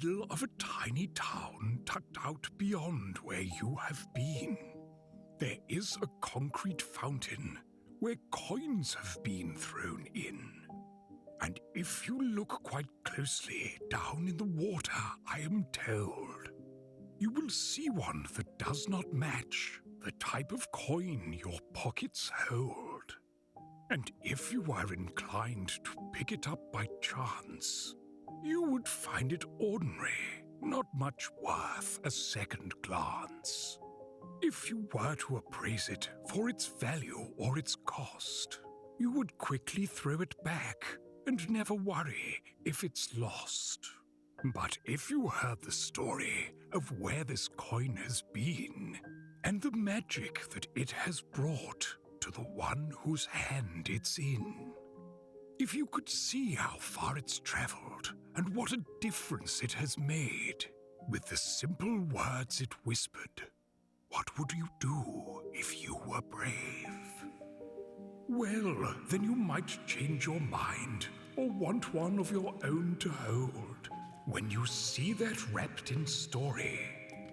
middle of a tiny town tucked out beyond where you have been, there is a concrete fountain where coins have been thrown in. And if you look quite closely down in the water, I am told, you will see one that does not match the type of coin your pockets hold. And if you were inclined to pick it up by chance, you would find it ordinary, not much worth a second glance. If you were to appraise it for its value or its cost, you would quickly throw it back and never worry if it's lost. But if you heard the story of where this coin has been and the magic that it has brought to the one whose hand it's in, if you could see how far it's traveled and what a difference it has made with the simple words it whispered, what would you do if you were brave? Well, then you might change your mind or want one of your own to hold. When you see that wrapped in story,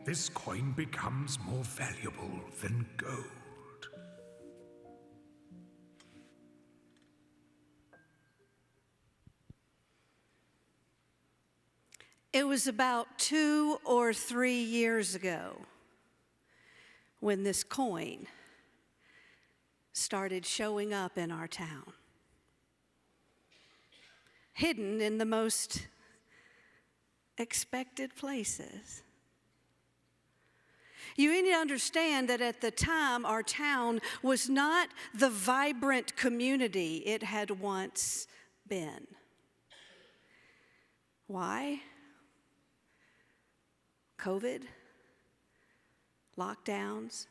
this coin becomes more valuable than gold. It was about 2 or 3 years ago when this coin started showing up in our town, hidden in the most expected places. You need to understand that at the time, our town was not the vibrant community it had once been. Why? COVID, lockdowns,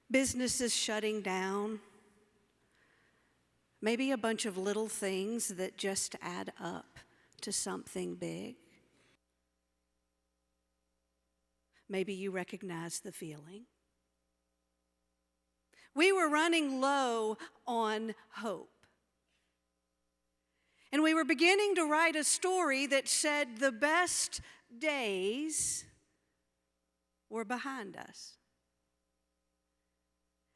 businesses shutting down, maybe a bunch of little things that just add up to something big. Maybe you recognize the feeling. We were running low on hope. And we were beginning to write a story that said the best days were behind us.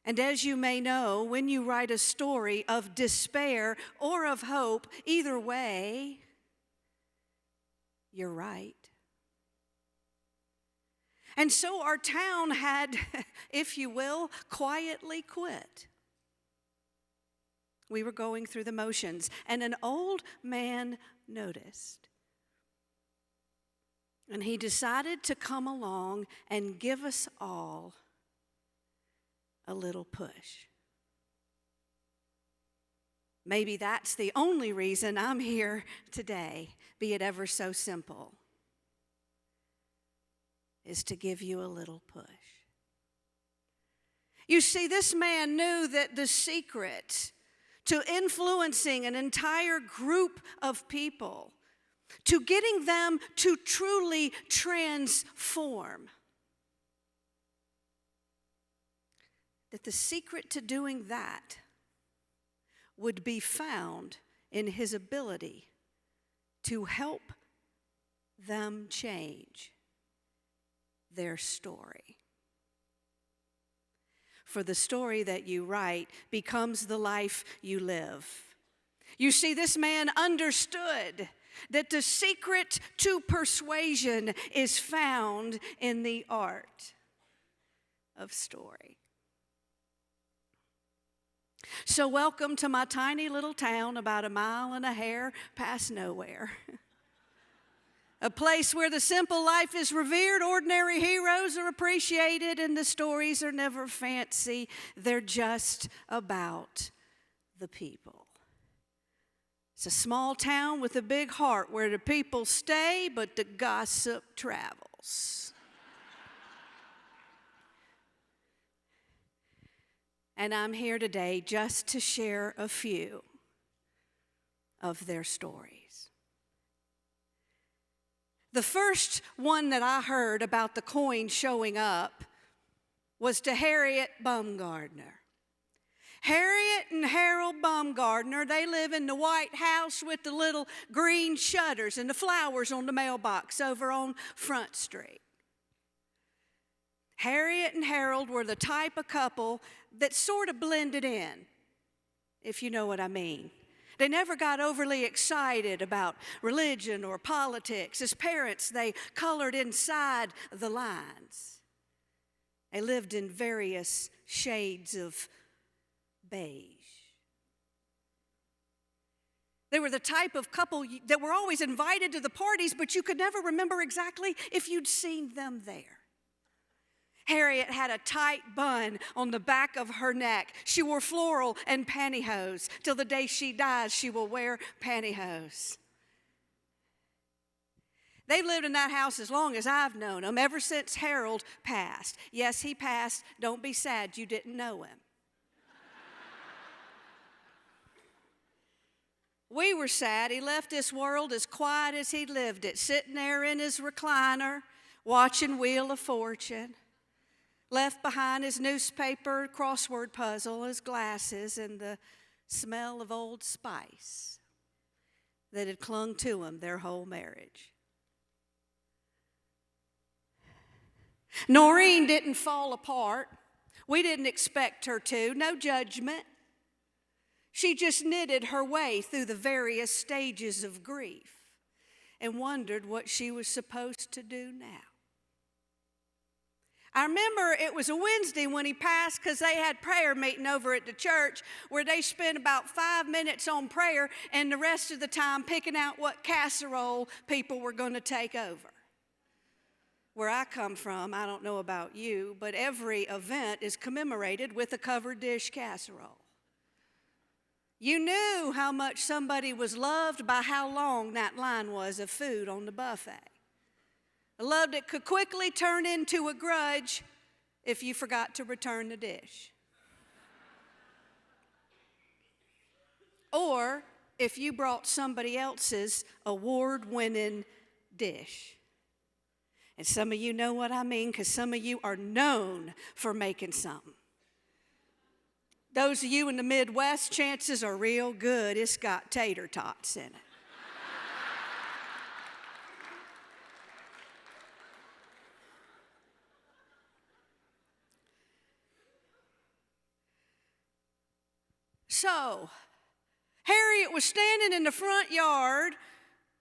And as you may know, when you write a story of despair or of hope, either way, you're right. And so our town had, if you will, quietly quit. We were going through the motions, and an old man noticed. And he decided to come along and give us all a little push. Maybe that's the only reason I'm here today, be it ever so simple, is to give you a little push. You see, this man knew that the secret to influencing an entire group of people, to getting them to truly transform, that the secret to doing that would be found in his ability to help them change their story. For the story that you write becomes the life you live. You see, this man understood that the secret to persuasion is found in the art of story. So welcome to my tiny little town about a mile and a hair past nowhere. A place where the simple life is revered, ordinary heroes are appreciated, and the stories are never fancy. They're just about the people. It's a small town with a big heart where the people stay, but the gossip travels. And I'm here today just to share a few of their stories. The first one that I heard about the coin showing up was to Harriet Baumgardner. Harriet and Harold Baumgardner, they live in the White House with the little green shutters and the flowers on the mailbox over on Front Street. Harriet and Harold were the type of couple that sort of blended in, if you know what I mean. They never got overly excited about religion or politics. As parents, they colored inside the lines. They lived in various shades of beige. They were the type of couple that were always invited to the parties, but you could never remember exactly if you'd seen them there. Harriet had a tight bun on the back of her neck. She wore floral and pantyhose. Till the day she dies, she will wear pantyhose. They've lived in that house as long as I've known them, ever since Harold passed. Yes, he passed. Don't be sad you didn't know him. We were sad he left this world as quiet as he lived it, sitting there in his recliner, watching Wheel of Fortune. Left behind his newspaper crossword puzzle, his glasses, and the smell of Old Spice that had clung to him their whole marriage. Noreen didn't fall apart. We didn't expect her to. No judgment. She just knitted her way through the various stages of grief and wondered what she was supposed to do now. I remember it was a Wednesday when he passed because they had prayer meeting over at the church where they spent about 5 minutes on prayer and the rest of the time picking out what casserole people were going to take over. Where I come from, I don't know about you, but every event is commemorated with a covered dish casserole. You knew how much somebody was loved by how long that line was of food on the buffet. A love that could quickly turn into a grudge if you forgot to return the dish. Or if you brought somebody else's award-winning dish. And some of you know what I mean, because some of you are known for making something. Those of you in the Midwest, chances are real good. It's got tater tots in it. So, Harriet was standing in the front yard,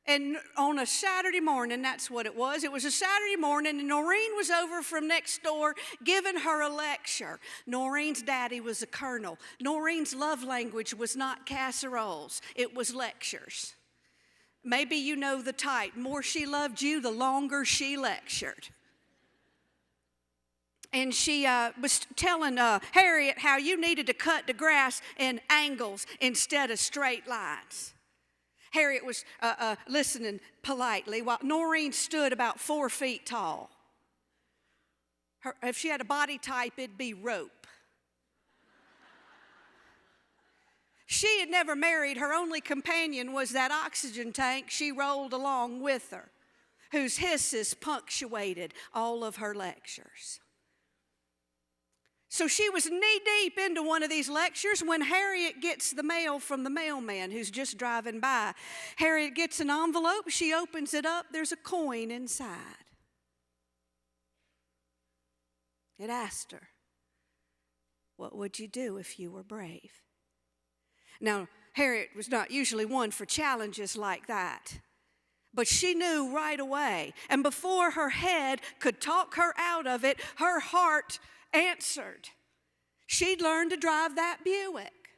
and on a Saturday morning, that's what it was. It was a Saturday morning, and Noreen was over from next door giving her a lecture. Noreen's daddy was a colonel. Noreen's love language was not casseroles. It was lectures. Maybe you know the type. The more she loved you, the longer she lectured. And she was telling Harriet how you needed to cut the grass in angles instead of straight lines. Harriet was listening politely while Noreen stood about 4 feet tall. If she had a body type, it'd be rope. She had never married. Her only companion was that oxygen tank she rolled along with her, whose hisses punctuated all of her lectures. So she was knee-deep into one of these lectures when Harriet gets the mail from the mailman who's just driving by. Harriet gets an envelope. She opens it up. There's a coin inside. It asked her, "What would you do if you were brave?" Now, Harriet was not usually one for challenges like that. But she knew right away. And before her head could talk her out of it, her heart answered. She'd learned to drive that Buick,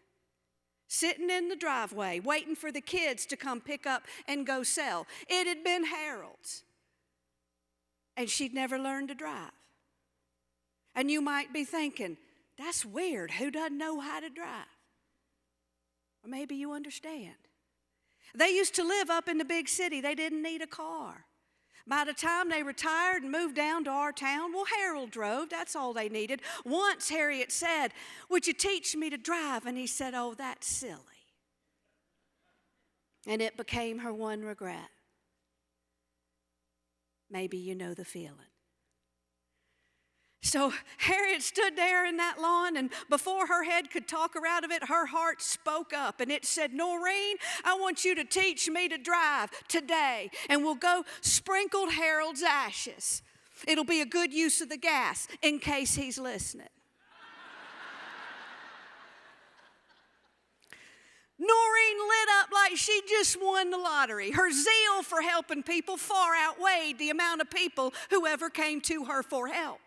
sitting in the driveway, waiting for the kids to come pick up and go sell. It had been Harold's, and she'd never learned to drive. And you might be thinking, that's weird. Who doesn't know how to drive? Or maybe you understand. They used to live up in the big city. They didn't need a car. By the time they retired and moved down to our town, well, Harold drove. That's all they needed. Once Harriet said, "Would you teach me to drive?" And he said, "Oh, that's silly." And it became her one regret. Maybe you know the feeling. So Harriet stood there in that lawn, and before her head could talk her out of it, her heart spoke up, and it said, Noreen, I want you to teach me to drive today, and we'll go sprinkled Harold's ashes. It'll be a good use of the gas in case he's listening. Noreen lit up like she just won the lottery. Her zeal for helping people far outweighed the amount of people who ever came to her for help.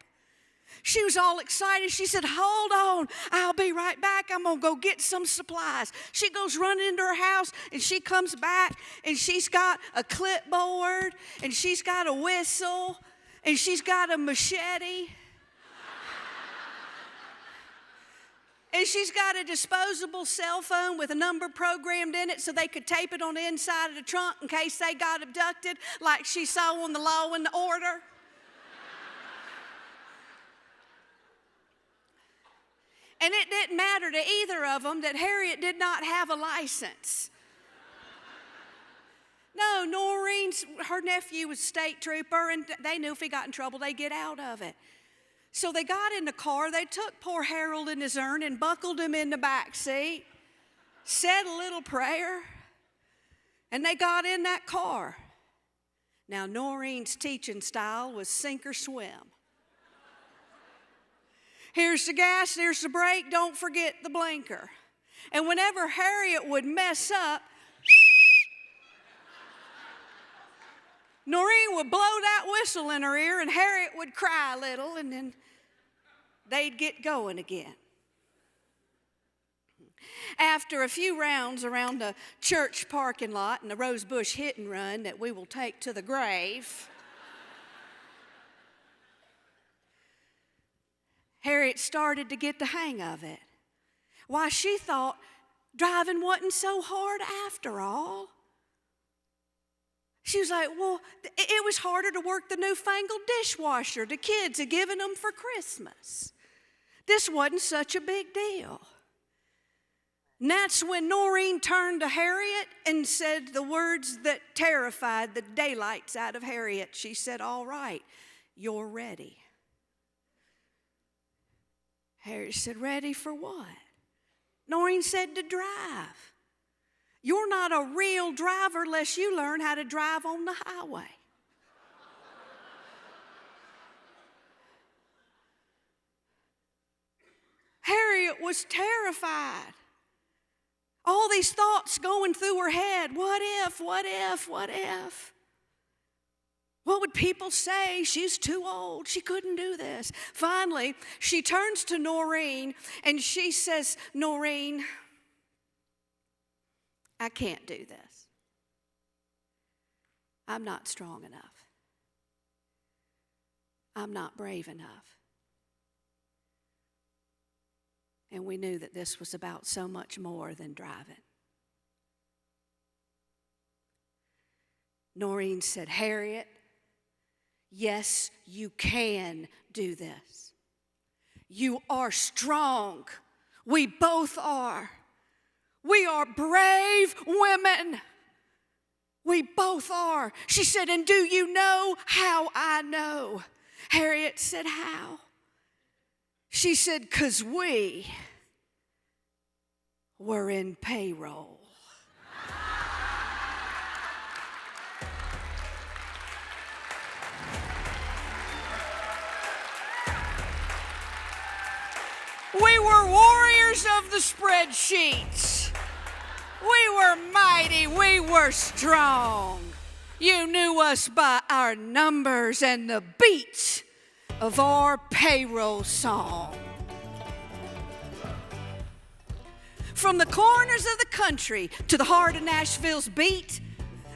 She was all excited. She said, hold on, I'll be right back. I'm going to go get some supplies. She goes running into her house, and she comes back, and she's got a clipboard, and she's got a whistle, and she's got a machete. And she's got a disposable cell phone with a number programmed in it so they could tape it on the inside of the trunk in case they got abducted, like she saw on the Law and Order. And it didn't matter to either of them that Harriet did not have a license. No, her nephew was a state trooper, and they knew if he got in trouble, they'd get out of it. So they got in the car, they took poor Harold in his urn and buckled him in the back seat, said a little prayer, and they got in that car. Now, Noreen's teaching style was sink or swim. Here's the gas, here's the brake, don't forget the blinker. And whenever Harriet would mess up, Noreen would blow that whistle in her ear, and Harriet would cry a little, and then they'd get going again. After a few rounds around the church parking lot and the Rosebush hit and run that we will take to the grave, Harriet started to get the hang of it. Why, she thought driving wasn't so hard after all. She was like, well, it was harder to work the newfangled dishwasher the kids had given them for Christmas. This wasn't such a big deal. And that's when Noreen turned to Harriet and said the words that terrified the daylights out of Harriet. She said, all right, you're ready. Harriet said, ready for what? Noreen said, to drive. You're not a real driver unless you learn how to drive on the highway. Harriet was terrified. All these thoughts going through her head. What if, what if, what if? What would people say? She's too old. She couldn't do this. Finally, she turns to Noreen and she says, Noreen, I can't do this. I'm not strong enough. I'm not brave enough. And we knew that this was about so much more than driving. Noreen said, Harriet, yes, you can do this. You are strong. We both are. We are brave women. We both are. She said, and do you know how I know? Harriet said, how? She said, because we were in Payroll. We were warriors of the spreadsheets. We were mighty. We were strong. You knew us by our numbers and the beats of our payroll song. From the corners of the country to the heart of Nashville's beat,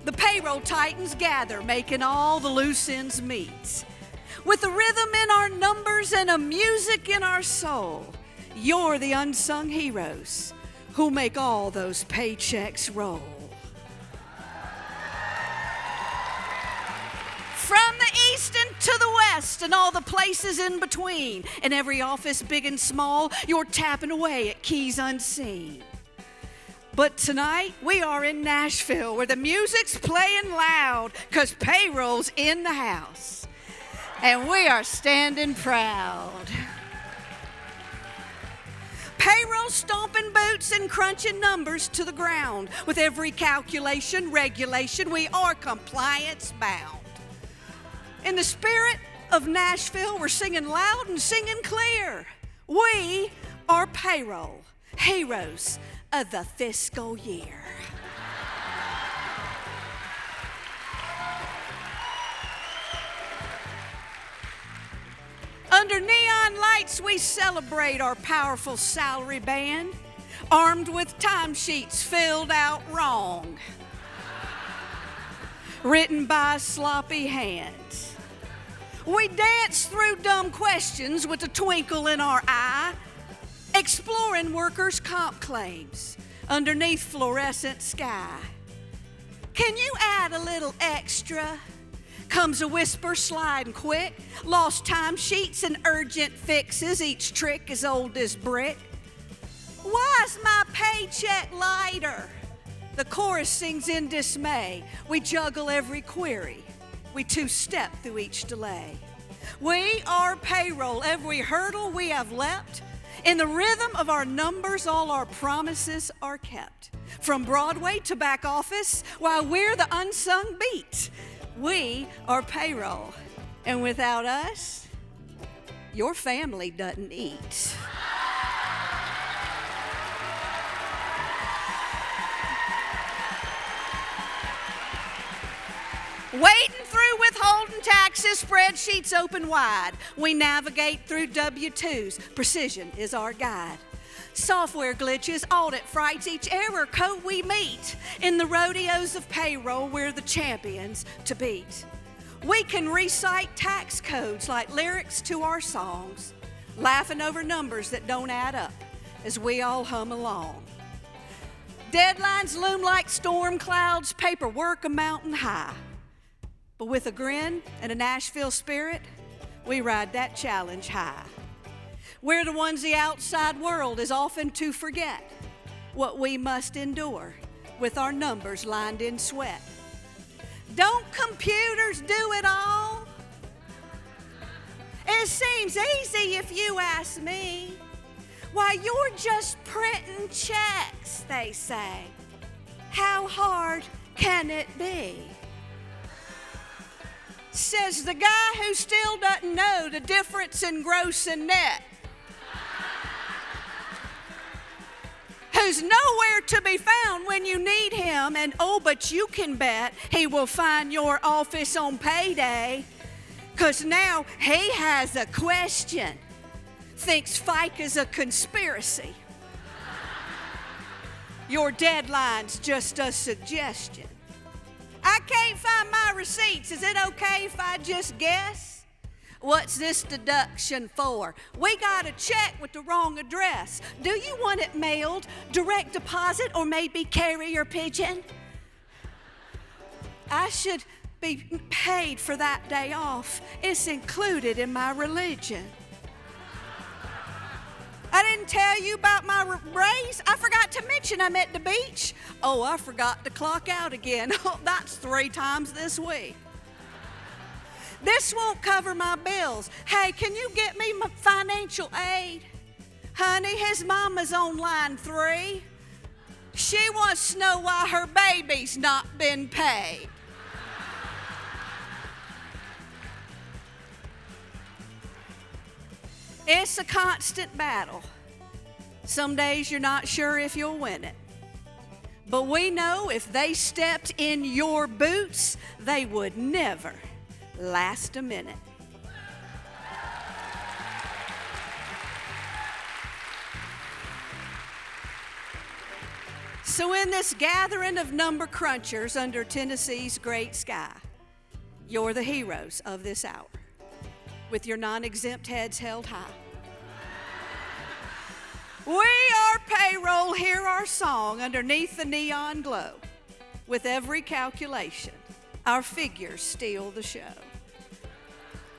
the payroll titans gather, making all the loose ends meet. With a rhythm in our numbers and a music in our soul, you're the unsung heroes who make all those paychecks roll. From the east and to the west and all the places in between, in every office big and small, you're tapping away at keys unseen. But tonight, we are in Nashville where the music's playing loud because payroll's in the house. And we are standing proud. Payroll stomping boots and crunching numbers to the ground. With every calculation, regulation, we are compliance bound. In the spirit of Nashville, we're singing loud and singing clear. We are Payroll, heroes of the fiscal year. Under neon lights, we celebrate our powerful salary band, armed with timesheets filled out wrong, written by sloppy hands. We dance through dumb questions with a twinkle in our eye, exploring workers' comp claims underneath fluorescent sky. Can you add a little extra? Comes a whisper sliding quick, lost timesheets and urgent fixes, each trick as old as brick. Why's my paycheck lighter? The chorus sings in dismay. We juggle every query. We two-step through each delay. We are Payroll. Every hurdle we have leapt. In the rhythm of our numbers, all our promises are kept. From Broadway to back office, while we're the unsung beat. We are Payroll, and without us, your family doesn't eat. Wading through withholding taxes, spreadsheets open wide. We navigate through W-2s. Precision is our guide. Software glitches, audit frights, each error code we meet. In the rodeos of Payroll, we're the champions to beat. We can recite tax codes like lyrics to our songs, laughing over numbers that don't add up as we all hum along. Deadlines loom like storm clouds, paperwork a mountain high. But with a grin and a Nashville spirit, we ride that challenge high. We're the ones the outside world is often to forget what we must endure with our numbers lined in sweat. Don't computers do it all? It seems easy if you ask me. Why, you're just printing checks, they say. How hard can it be? Says the guy who still doesn't know the difference in gross and net. Who's nowhere to be found when you need him, and oh, but you can bet he will find your office on payday, 'cause now he has a question, thinks FICA's a conspiracy. Your deadline's just a suggestion. I can't find my receipts, is it okay if I just guess? What's this deduction for? We got a check with the wrong address. Do you want it mailed, direct deposit, or maybe carrier pigeon? I should be paid for that day off. It's included in my religion. I didn't tell you about my raise. I forgot to mention I'm at the beach. Oh, I forgot to clock out again. Oh, that's 3 times this week. This won't cover my bills. Hey, can you get me my financial aid? Honey, his mama's on line 3. She wants to know why her baby's not been paid. It's a constant battle. Some days you're not sure if you'll win it. But we know if they stepped in your boots, they would never last a minute. So in this gathering of number crunchers under Tennessee's great sky, you're the heroes of this hour, with your non-exempt heads held high. We are Payroll, hear our song underneath the neon glow. With every calculation, our figures steal the show.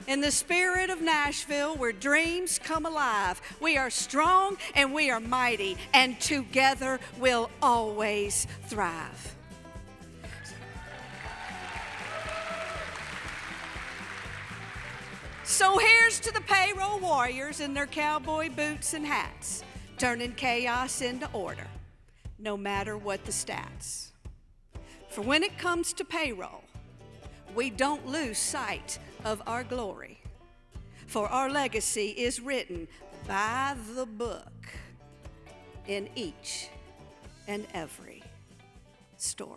In the spirit of Nashville, where dreams come alive, we are strong and we are mighty, and together we'll always thrive. So here's to the payroll warriors in their cowboy boots and hats, turning chaos into order, no matter what the stats. For when it comes to payroll, we don't lose sight of our glory, for our legacy is written by the book in each and every story.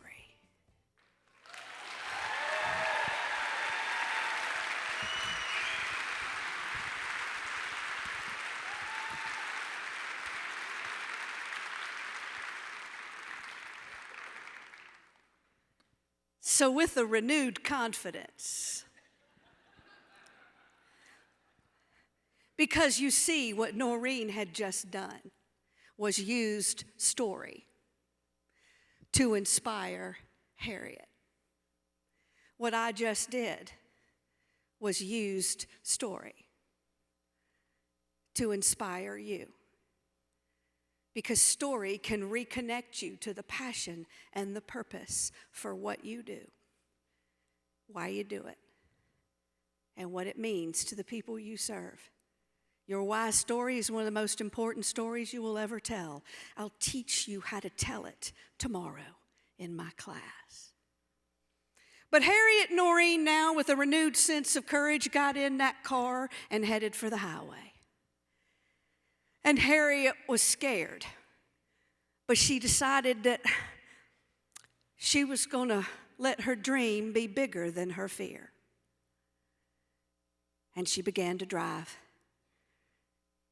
So with a renewed confidence, because you see what Noreen had just done was used story to inspire Harriet. What I just did was used story to inspire you. Because story can reconnect you to the passion and the purpose for what you do, why you do it, and what it means to the people you serve. Your why story is one of the most important stories you will ever tell. I'll teach you how to tell it tomorrow in my class. But Harriet and Noreen, now with a renewed sense of courage, got in that car and headed for the highway. And Harriet was scared, but she decided that she was going to let her dream be bigger than her fear. And she began to drive.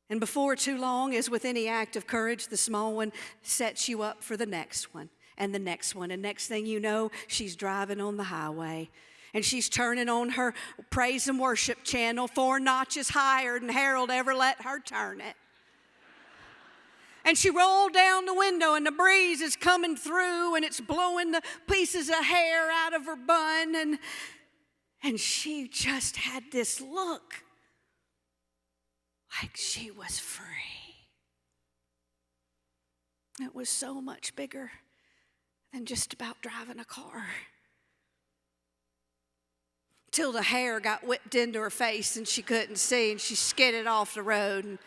And before too long, as with any act of courage, the small one sets you up for the next one and the next one. And next thing you know, she's driving on the highway. And she's turning on her praise and worship channel 4 notches higher than Harold ever let her turn it. And she rolled down the window, and the breeze is coming through, and it's blowing the pieces of hair out of her bun. And she just had this look like she was free. It was so much bigger than just about driving a car. Till the hair got whipped into her face, and she couldn't see, and she skidded off the road. And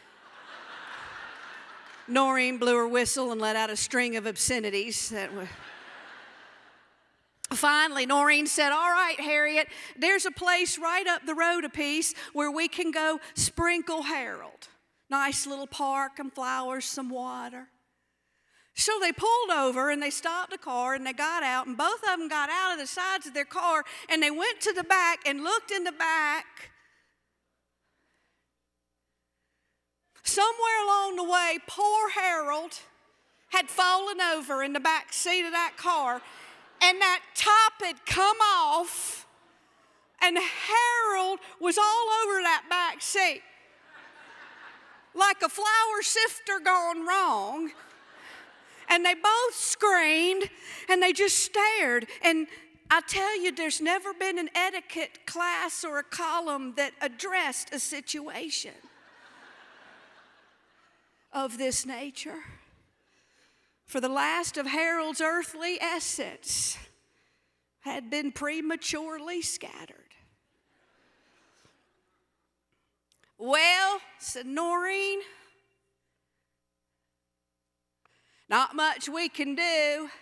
Noreen blew her whistle and let out a string of obscenities that were... Finally, Noreen said, "All right, Harriet, there's a place right up the road a piece where we can go sprinkle Harold. Nice little park and flowers, some water." So they pulled over and they stopped the car and they got out, and both of them got out of the sides of their car and they went to the back and looked in the back. Somewhere along the way, poor Harold had fallen over in the back seat of that car, and that top had come off, and Harold was all over that back seat like a flour sifter gone wrong. And they both screamed, and they just stared. And I tell you, there's never been an etiquette class or a column that addressed a situation of this nature. For the last of Harold's earthly essence had been prematurely scattered. "Well," said Noreen, "not much we can do.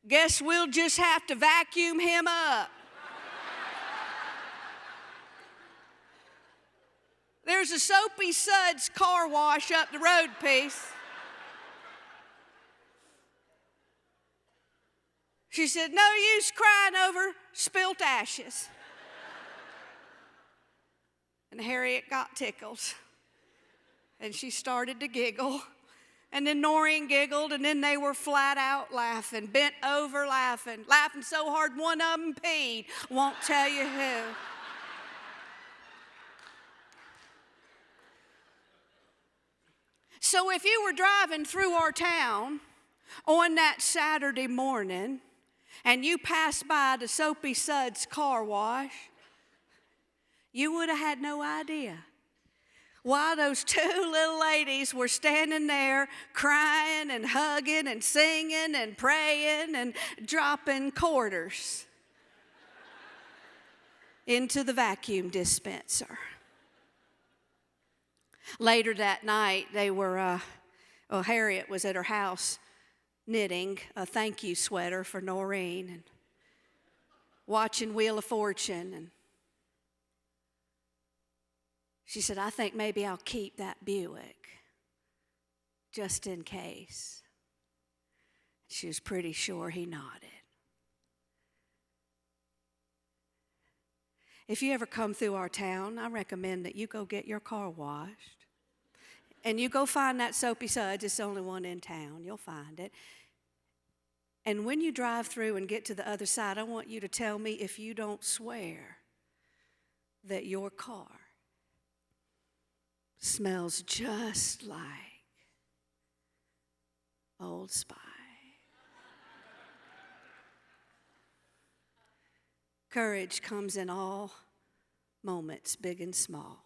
Guess we'll just have to vacuum him up." There's a Soapy Suds car wash up the road piece. She said, "No use crying over spilt ashes." And Harriet got tickled. And she started to giggle. And then Noreen giggled, and then they were flat out laughing, bent over laughing so hard one of them peed. Won't tell you who. So if you were driving through our town on that Saturday morning and you passed by the Soapy Suds car wash, you would have had no idea why those 2 little ladies were standing there crying and hugging and singing and praying and dropping quarters into the vacuum dispenser. Later that night, Harriet was at her house knitting a thank you sweater for Noreen and watching Wheel of Fortune. And she said, I think maybe I'll keep that Buick just in case. She was pretty sure he nodded. If you ever come through our town, I recommend that you go get your car washed. And you go find that Soapy Suds. It's the only one in town. You'll find it. And when you drive through and get to the other side, I want you to tell me if you don't swear that your car smells just like Old Spice. Courage comes in all moments, big and small.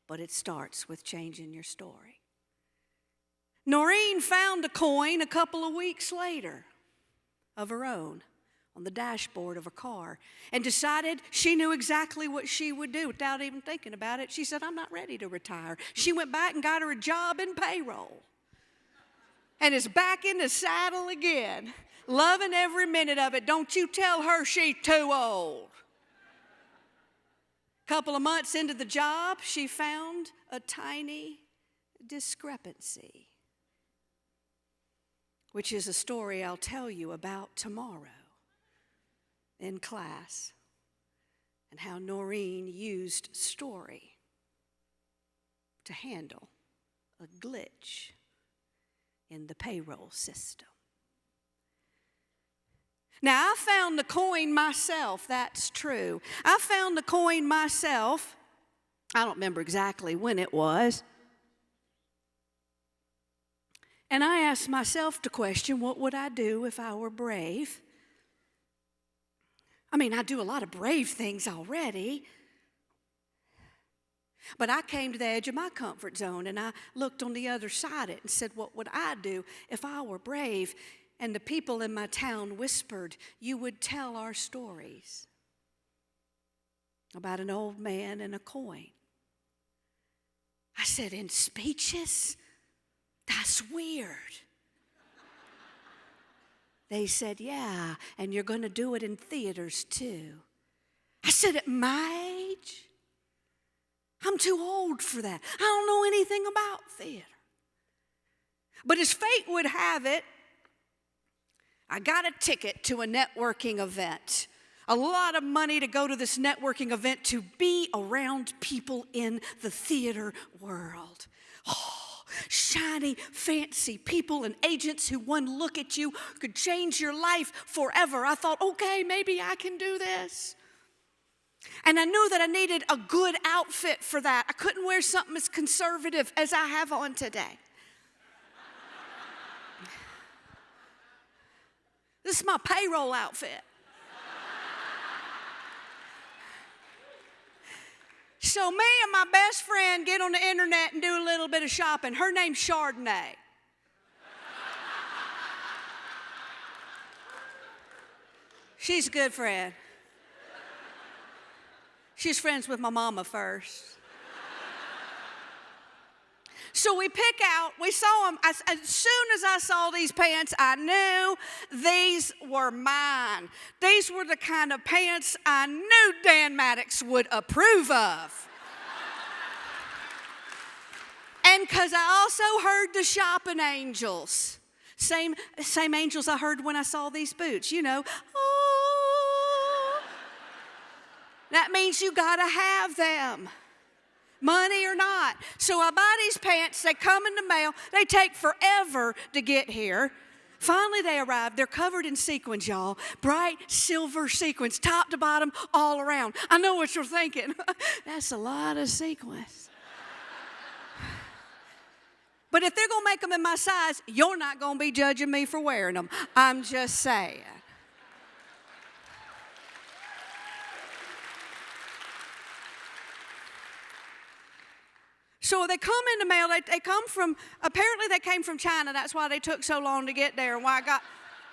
But it starts with changing your story. Noreen found a coin a couple of weeks later of her own on the dashboard of her car and decided she knew exactly what she would do without even thinking about it. She said, I'm not ready to retire. She went back and got her a job in payroll and is back in the saddle again, loving every minute of it. Don't you tell her she's too old. A couple of months into the job, she found a tiny discrepancy, which is a story I'll tell you about tomorrow in class, and how Noreen used story to handle a glitch in the payroll system. Now, I found the coin myself, that's true. I found the coin myself. I don't remember exactly when it was. And I asked myself the question, what would I do if I were brave? I mean, I do a lot of brave things already. But I came to the edge of my comfort zone and I looked on the other side of it and said, what would I do if I were brave? And the people in my town whispered, you would tell our stories about an old man and a coin. I said, in speeches? That's weird. They said, yeah, and you're going to do it in theaters too. I said, at my age? I'm too old for that. I don't know anything about theater. But as fate would have it, I got a ticket to a networking event. A lot of money to go to this networking event to be around people in the theater world. Oh, shiny, fancy people and agents who one look at you could change your life forever. I thought, okay, maybe I can do this. And I knew that I needed a good outfit for that. I couldn't wear something as conservative as I have on today. This is my payroll outfit. So me and my best friend get on the internet and do a little bit of shopping. Her name's Chardonnay. She's a good friend. She's friends with my mama first. So we pick out, we saw them. As soon as I saw these pants, I knew these were mine. These were the kind of pants I knew Dan Maddox would approve of. And because I also heard the shopping angels. Same angels I heard when I saw these boots. You know, oh. That means you got to have them. Money or not. So I buy these pants, they come in the mail, they take forever to get here. Finally they arrive, they're covered in sequins, y'all. Bright silver sequins, top to bottom, all around. I know what you're thinking. That's a lot of sequins. But if they're gonna make them in my size, you're not gonna be judging me for wearing them. I'm just saying. So they come in the mail, they come from, apparently they came from China. That's why they took so long to get there and why I got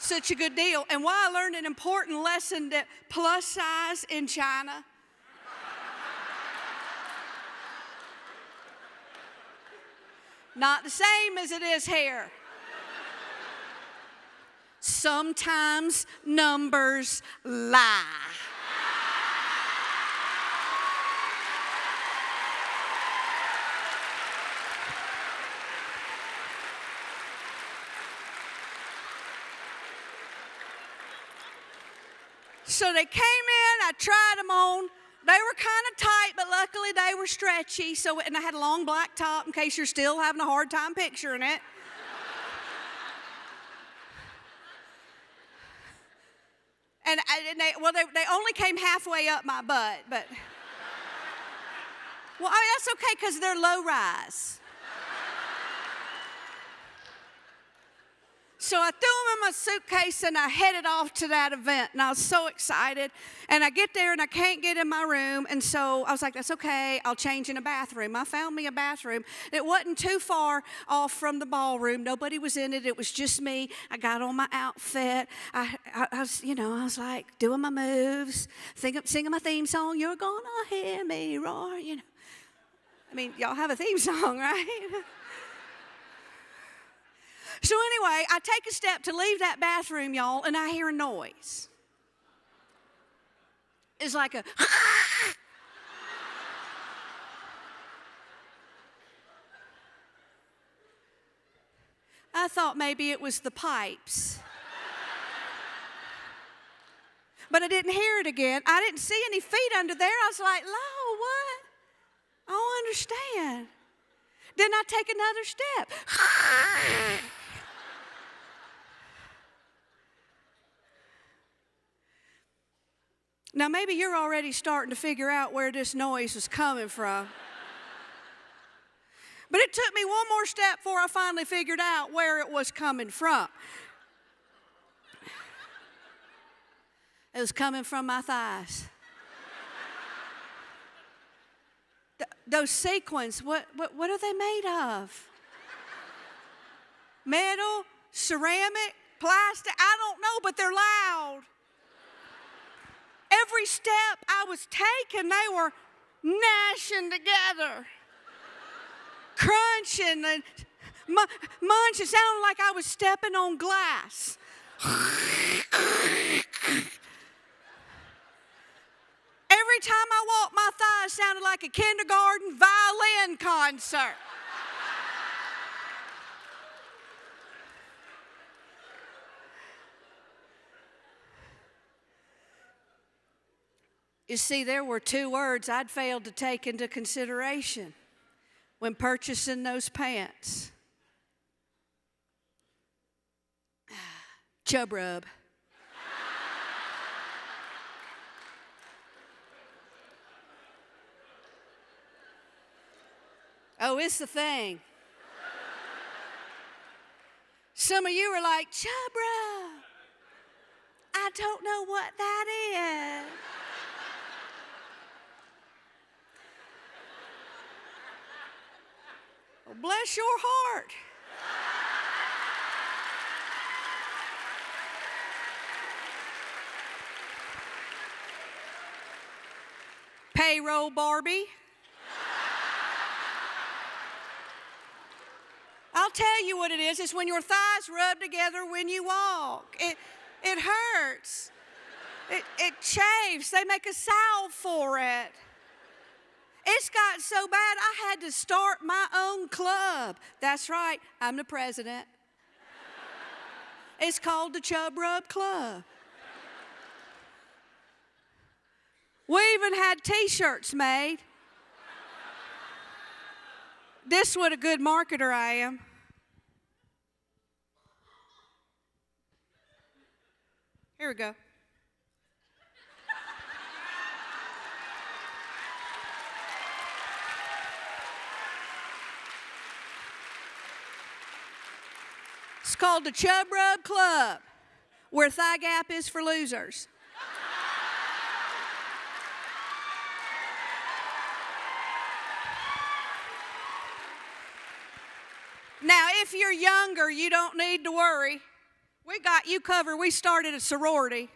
Such a good deal. And why I learned an important lesson that plus size in China. Not the same as it is here. Sometimes numbers lie. So they came in, I tried them on. They were kind of tight, but luckily they were stretchy. And I had a long black top in case you're still having a hard time picturing it. And they only came halfway up my butt, but well, I mean, that's okay because they're low rise. So I threw them in my suitcase and I headed off to that event, and I was so excited. And I get there and I can't get in my room, and so I was like, that's okay, I'll change in a bathroom. I found me a bathroom. It wasn't too far off from the ballroom. Nobody was in it. It was just me. I got on my outfit. I was like doing my moves, singing my theme song. You're gonna hear me roar, I mean, y'all have a theme song, right? So anyway, I take a step to leave that bathroom, y'all, and I hear a noise. It's like a I thought maybe it was the pipes. But I didn't hear it again. I didn't see any feet under there. I was like, Lord, what? I don't understand. Then I take another step. Now, maybe you're already starting to figure out where this noise was coming from. But it took me one more step before I finally figured out where it was coming from. It was coming from my thighs. Those sequins, what are they made of? Metal, ceramic, plastic? I don't know, but they're loud. Every step I was taking, they were gnashing together, crunching and munching. It sounded like I was stepping on glass. Every time I walked, my thighs sounded like a kindergarten violin concert. You see, there were two words I'd failed to take into consideration when purchasing those pants. Chub rub. Oh, it's the thing. Some of you are like, chub rub. I don't know what that is. Well, bless your heart. Payroll Barbie. I'll tell you what it is. It's when your thighs rub together when you walk. It hurts. It chafes. They make a salve for it. It's got so bad I had to start my own club. That's right, I'm the president. It's called the Chub Rub Club. We even had t-shirts made. This is what a good marketer I am. Here we go. It's called the Chub Rub Club, where thigh gap is for losers. Now, if you're younger, you don't need to worry. We got you covered. We started a sorority.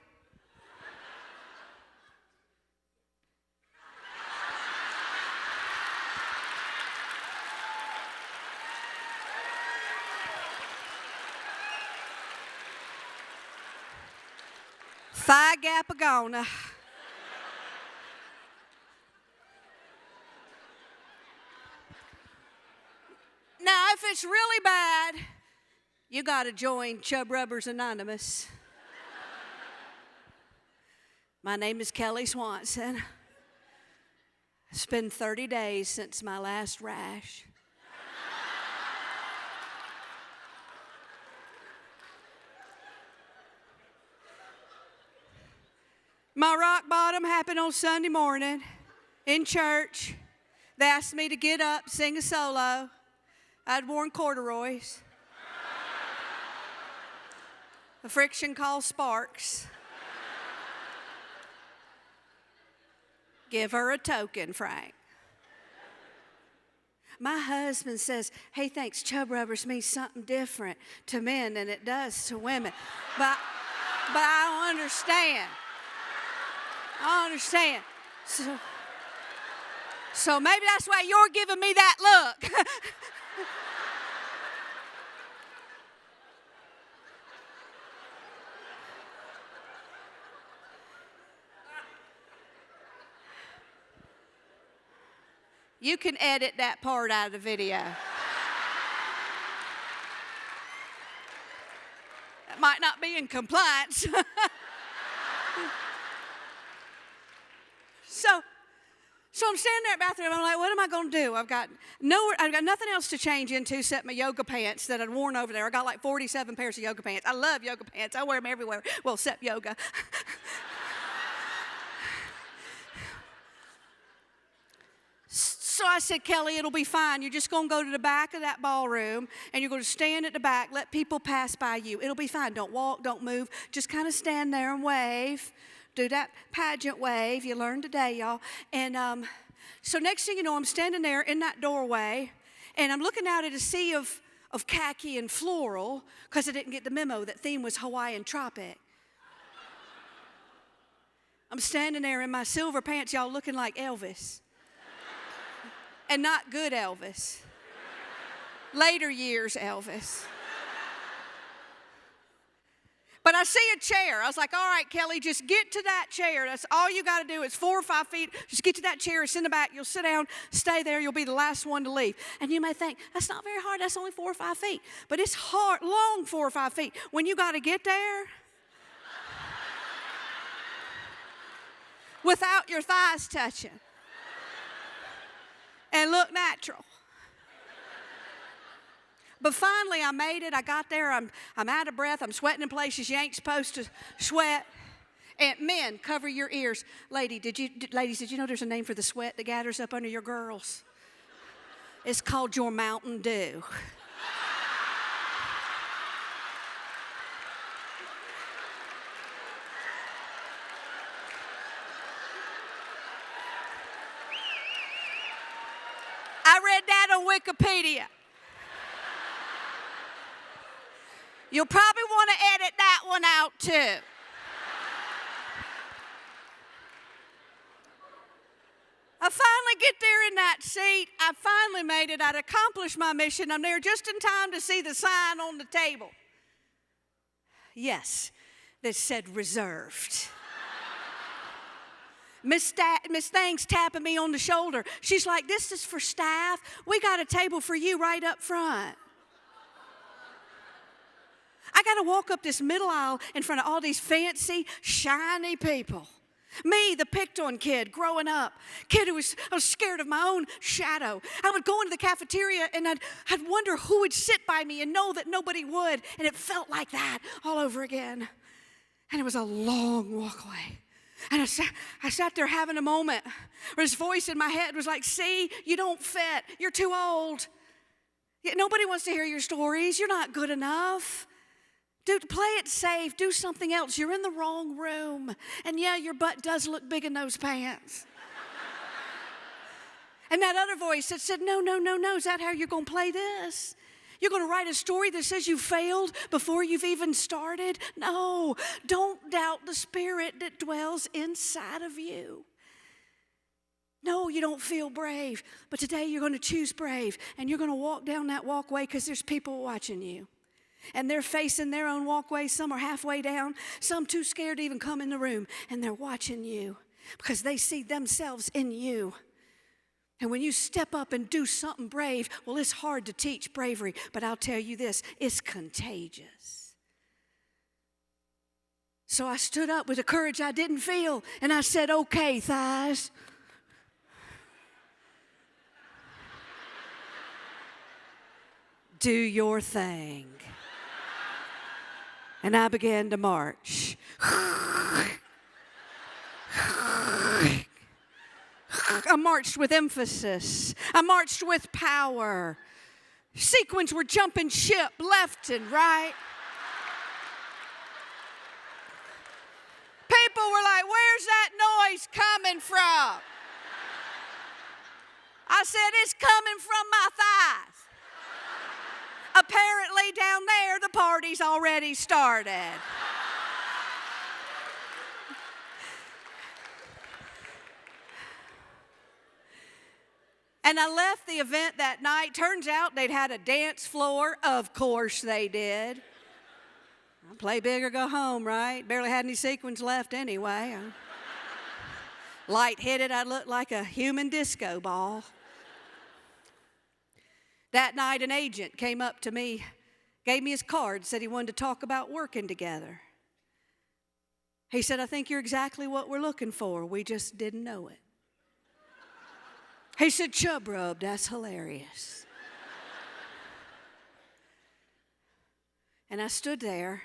Phi Kappa Gamma. Now, if it's really bad, you got to join Chub Rubbers Anonymous. My name is Kelly Swanson. It's been 30 days since my last rash. My rock bottom happened on Sunday morning in church. They asked me to get up, sing a solo. I'd worn corduroys. A friction called sparks. Give her a token, Frank. My husband says, hey, thanks, chub rubbers means something different to men than it does to women. But I don't understand. I understand. So maybe that's why you're giving me that look. You can edit that part out of the video. That might not be in compliance. So I'm standing there in the bathroom. I'm like, what am I going to do? I've got nothing else to change into except my yoga pants that I'd worn over there. I got like 47 pairs of yoga pants. I love yoga pants. I wear them everywhere. Well, except yoga. So I said, Kelly, it'll be fine. You're just going to go to the back of that ballroom, and you're going to stand at the back, let people pass by you. It'll be fine. Don't walk, don't move. Just kind of stand there and wave. Do that pageant wave. You learned today, y'all. And so next thing you know, I'm standing there in that doorway, and I'm looking out at a sea of khaki and floral because I didn't get the memo that theme was Hawaiian tropic. I'm standing there in my silver pants, y'all, looking like Elvis. And not good Elvis. Later years Elvis. But I see a chair. I was like, all right, Kelly, just get to that chair. That's all you got to do. It's 4 or 5 feet. Just get to that chair. It's in the back. You'll sit down, stay there. You'll be the last one to leave. And you may think, that's not very hard. That's only 4 or 5 feet. But it's hard, long 4 or 5 feet. When you got to get there without your thighs touching and look natural. But finally, I made it. I got there. I'm out of breath. I'm sweating in places you ain't supposed to sweat. And men, cover your ears. Ladies, did you know there's a name for the sweat that gathers up under your girls? It's called your Mountain Dew. I read that on Wikipedia. You'll probably want to edit that one out too. I finally get there in that seat. I finally made it. I'd accomplished my mission. I'm there just in time to see the sign on the table. Yes, that said reserved. Miss Thang's tapping me on the shoulder. She's like, this is for staff. We got a table for you right up front. I got to walk up this middle aisle in front of all these fancy, shiny people. Me, the picked on kid growing up, I was scared of my own shadow. I would go into the cafeteria and I'd wonder who would sit by me and know that nobody would. And it felt like that all over again. And it was a long walkway. And I sat there having a moment where this voice in my head was like, see, you don't fit. You're too old. Nobody wants to hear your stories. You're not good enough. Dude, play it safe. Do something else. You're in the wrong room. And yeah, your butt does look big in those pants. And that other voice that said, no. Is that how you're going to play this? You're going to write a story that says you failed before you've even started? No, don't doubt the Spirit that dwells inside of you. No, you don't feel brave, but today you're going to choose brave, and you're going to walk down that walkway because there's people watching you. And they're facing their own walkway. Some are halfway down, some too scared to even come in the room, and they're watching you because they see themselves in you. And when you step up and do something brave, well, it's hard to teach bravery, but I'll tell you this, it's contagious. So I stood up with a courage I didn't feel, and I said, okay, thighs. Do your thing. And I began to march. I marched with emphasis. I marched with power. Sequins were jumping ship left and right. People were like, where's that noise coming from? I said, it's coming from my thighs. Apparently down there, the party's already started. And I left the event that night. Turns out they'd had a dance floor. Of course they did. Play big or go home, right? Barely had any sequins left anyway. Light hit it, I looked like a human disco ball. That night, an agent came up to me, gave me his card, said he wanted to talk about working together. He said, I think you're exactly what we're looking for. We just didn't know it. He said, chub rub, that's hilarious. And I stood there,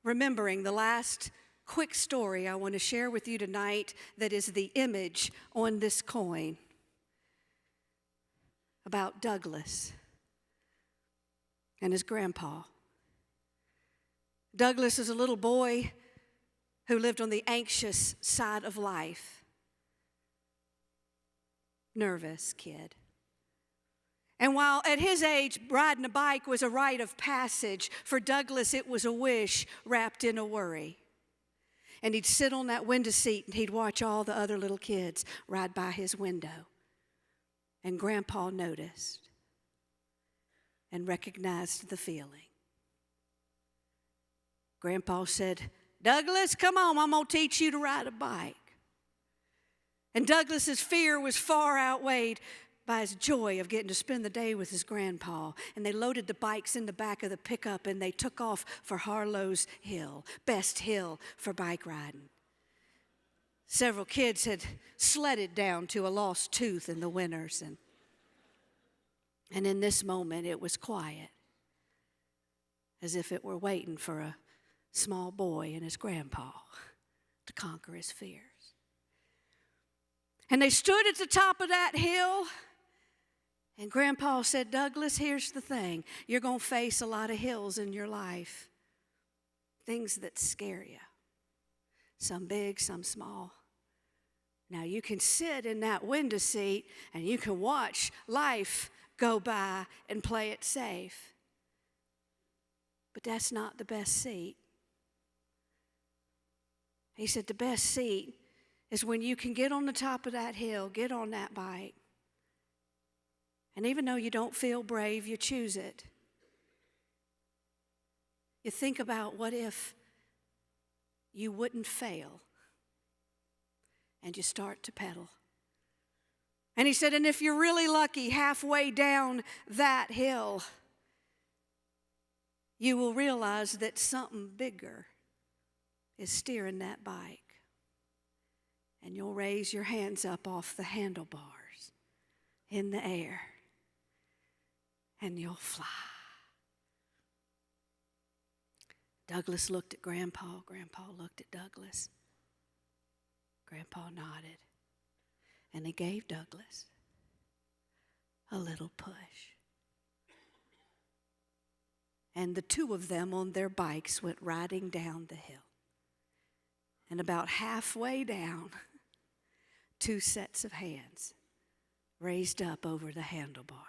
remembering the last quick story I want to share with you tonight that is the image on this coin about Douglas and his grandpa. Douglas is a little boy who lived on the anxious side of life. Nervous kid. And while at his age, riding a bike was a rite of passage, for Douglas it was a wish wrapped in a worry. And he'd sit on that window seat and he'd watch all the other little kids ride by his window. And Grandpa noticed and recognized the feeling. Grandpa said, Douglas, come on, I'm going to teach you to ride a bike. And Douglas's fear was far outweighed by his joy of getting to spend the day with his grandpa. And they loaded the bikes in the back of the pickup and they took off for Harlow's Hill, best hill for bike riding. Several kids had sledded down to a lost tooth in the winters. And in this moment, it was quiet, as if it were waiting for a small boy and his grandpa to conquer his fears. And they stood at the top of that hill, and Grandpa said, Douglas, here's the thing. You're going to face a lot of hills in your life, things that scare you, some big, some small. Now, you can sit in that window seat, and you can watch life go by and play it safe. But that's not the best seat. He said, the best seat is when you can get on the top of that hill, get on that bike. And even though you don't feel brave, you choose it. You think about what if you wouldn't fail, and you start to pedal. And he said, and if you're really lucky, halfway down that hill, you will realize that something bigger is steering that bike. And you'll raise your hands up off the handlebars in the air, and you'll fly. Douglas looked at Grandpa. Grandpa looked at Douglas. Grandpa nodded, and he gave Douglas a little push. And the two of them on their bikes went riding down the hill. And about halfway down, two sets of hands raised up over the handlebars.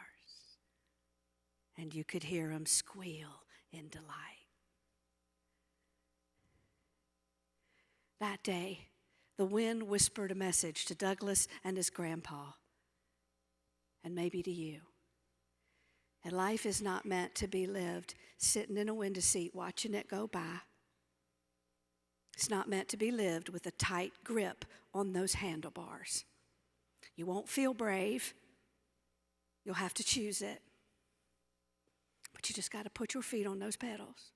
and you could hear them squeal in delight. That day, the wind whispered a message to Douglas and his grandpa, and maybe to you. And life is not meant to be lived sitting in a window seat watching it go by. It's not meant to be lived with a tight grip on those handlebars. You won't feel brave. You'll have to choose it. But you just got to put your feet on those pedals.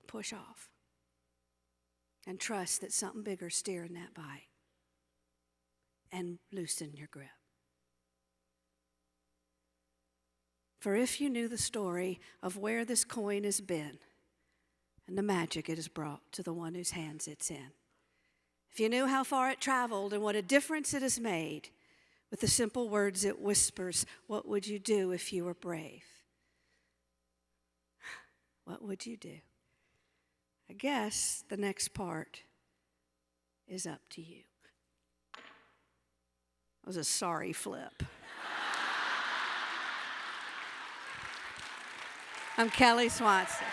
Push off. And trust that something bigger's steering that bike. And loosen your grip. For if you knew the story of where this coin has been and the magic it has brought to the one whose hands it's in, if you knew how far it traveled and what a difference it has made with the simple words it whispers, what would you do if you were brave? What would you do? I guess the next part is up to you. That was a sorry flip. I'm Kelly Swanson.